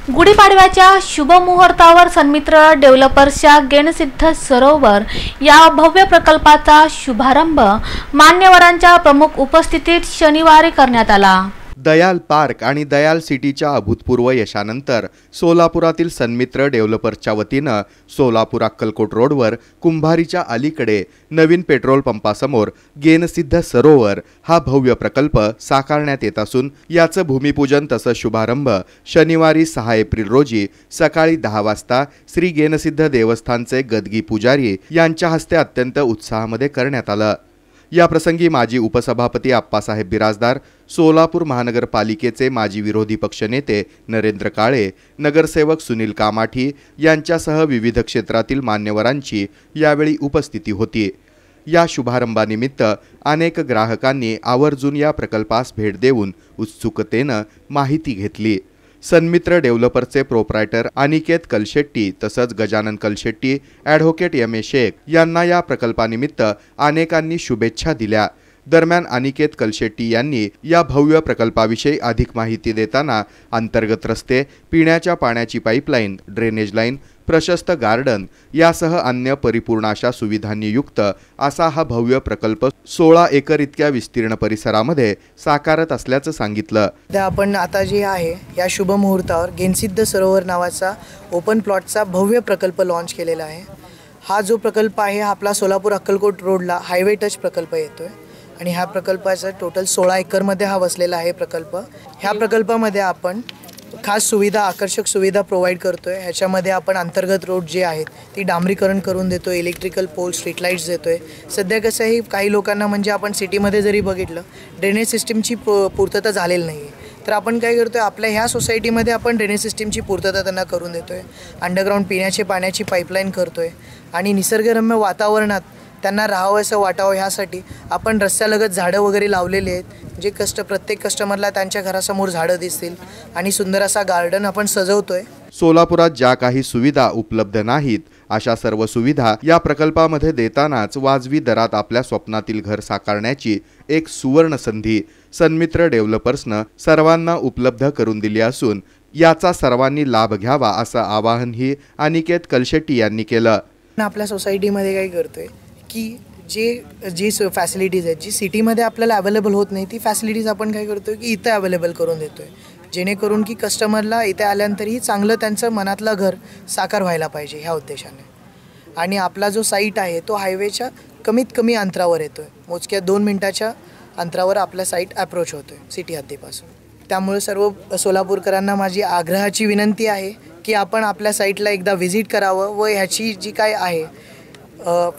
गुढीपाडव्याच्या शुभमुहूर्तावर सन्मित्र डेव्हलपर्सच्या गेनसिद्ध सरोवर या भव्य प्रकल्पाचा शुभारंभ मान्यवरांच्या प्रमुख उपस्थितीत शनिवारी करण्यात आला। दयाल पार्क आणि दयाल सिटीच्या अभूतपूर्व यशानंतर सोलापुरातील सन्मित्र डेव्हलपर्सच्या वतीनं सोलापूर अक्कलकोट रोडवर कुंभारीच्या अलीकडे नवीन पेट्रोल पंपासमोर गेनसिद्ध सरोवर हा भव्य प्रकल्प साकारण्यात येत असून याचं भूमिपूजन तसंच शुभारंभ शनिवारी 6 एप्रिल रोजी सकाळी 10 वाजता श्री गेनसिद्ध देवस्थानचे गदगी पुजारी यांच्या हस्ते अत्यंत उत्साहामध्ये करण्यात आलं। या प्रसंगी माजी उपसभापती आप्पासाहेब बिराजदार, सोलापूर महानगरपालिकेचे माजी विरोधी पक्षनेते नरेंद्र काळे, नगरसेवक सुनील कामाठी यांच्यासह विविध क्षेत्रातील मान्यवरांची यावेळी उपस्थिती होती। या शुभारंभानिमित्त अनेक ग्राहकांनी आवर्जून या प्रकल्पास भेट देऊन उत्सुकतेने माहिती घेतली। सन्मित्र डेव्हलपर्सचे प्रोप्रायटर अनिकेत कलशेट्टी तसंच Gajanan Kalshetti, advocate M A Shaikh यांना या प्रकल्पानिमित्त अनेकांनी शुभेच्छा दिल्या। दरम्यान अनिकेत कलशेट्टी यांनी या भव्य प्रकल्पाविषयी अधिक माहिती देताना अंतर्गत रस्ते, पिण्याच्या पाण्याची पाईपलाईन, ड्रेनेज लाईन, प्रशस्त गार्डन यासह अन्य परिपूर्ण अशा सुविधांनी युक्त असा हा भव्य प्रकल्प 16 एकर इतक्या विस्तीर्ण परिसरामध्ये साकारत असल्याचं सांगितलं। आपण आता जे आहे या शुभ मुहूर्तावर गेनसिद्ध सरोवर नावाचा ओपन प्लॉटचा भव्य प्रकल्प लॉन्च केलेला आहे। हा जो प्रकल्प आहे आपला सोलापूर अक्कलकोट रोडला हायवे टच प्रकल्प येतोय आणि ह्या प्रकल्पाचा टोटल 16 एकरमध्ये हा वसलेला आहे प्रकल्प। ह्या प्रकल्पामध्ये आपण खास सुविधा, आकर्षक सुविधा प्रोव्हाइड करतोय। ह्याच्यामध्ये आपण अंतर्गत रोड जे आहेत ती डांबरीकरण करून देतोय, इलेक्ट्रिकल पोल, स्ट्रीट लाईट्स देतोय। सध्या कसं आहे, काही लोकांना म्हणजे आपण सिटीमध्ये जरी बघितलं ड्रेनेज सिस्टीमची पूर्तता झालेली नाही आहे, तर आपण काय करतोय आपल्या ह्या सोसायटीमध्ये आपण ड्रेनेज सिस्टीमची पूर्तता त्यांना करून देतोय। अंडरग्राउंड पिण्याचे पाण्याची पाईपलाईन करतोय आणि निसर्गरम्य वातावरणात त्यांना राहावंसं वाटावं ह्यासाठी आपण रस्त्यालगत झाडं वगैरे लावलेले आहेत, जे प्रत्येक कस्टमरला त्यांच्या घरासमोर झाडं दिसतील आणि सुंदर असा गार्डन आपण सजवतोय। सोलापुरात ज्या काही सुविधा उपलब्ध नाहीत अशा सर्व सुविधा या प्रकल्पामध्ये देतानाच वाजवी दरात आपल्या स्वप्नातील घर साकारण्याची एक सुवर्ण संधी सन्मित्र डेव्हलपर्सनं सर्वांना उपलब्ध करून दिली असून याचा सर्वांनी लाभ घ्यावा असं आवाहनही अनिकेत कलशेट्टी यांनी केलं। आपल्या सोसायटीमध्ये काय करतोय की जी फॅसिलिटीज आहेत जी सिटीमध्ये आपल्याला अवेलेबल होत नाही, ती फॅसिलिटीज आपण काय करतोय की इथं अवेलेबल करून देतोय, जेणेकरून की कस्टमरला इथे आल्यानंतरही चांगलं त्यांचं मनातलं घर साकार व्हायला पाहिजे ह्या उद्देशाने। आणि आपला जो साईट आहे तो हायवेच्या कमीत कमी अंतरावर येतोय, मोजक्या 2 मिनिटाच्या अंतरावर आपला साईट अप्रोच होतोय सिटी हद्दीपासून। त्यामुळे सर्व सोलापूरकरांना माझी आग्रहाची विनंती आहे की आपण आपल्या साईटला एकदा व्हिजिट करावं व ह्याची जी काय आहे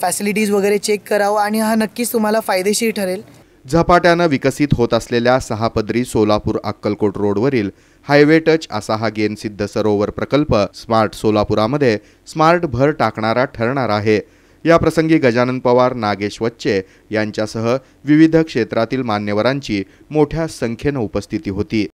फॅसिलिटीज वगैरे चेक करावं आणि हा नक्कीच तुम्हाला फायदेशीर ठरेल। झपाट्यानं विकसित होत असलेल्या 6 पदरी सोलापूर अक्कलकोट रोडवरील हायवे टच असा हा गेनसिद्ध सरोवर प्रकल्प स्मार्ट सोलापुरामध्ये स्मार्ट भर टाकणारा ठरणार आहे। या प्रसंगी गजानन पवार, नागेश वच्चे यांच्यासह विविध क्षेत्रातील मान्यवरांची मोठ्या संख्येनं उपस्थिती होती।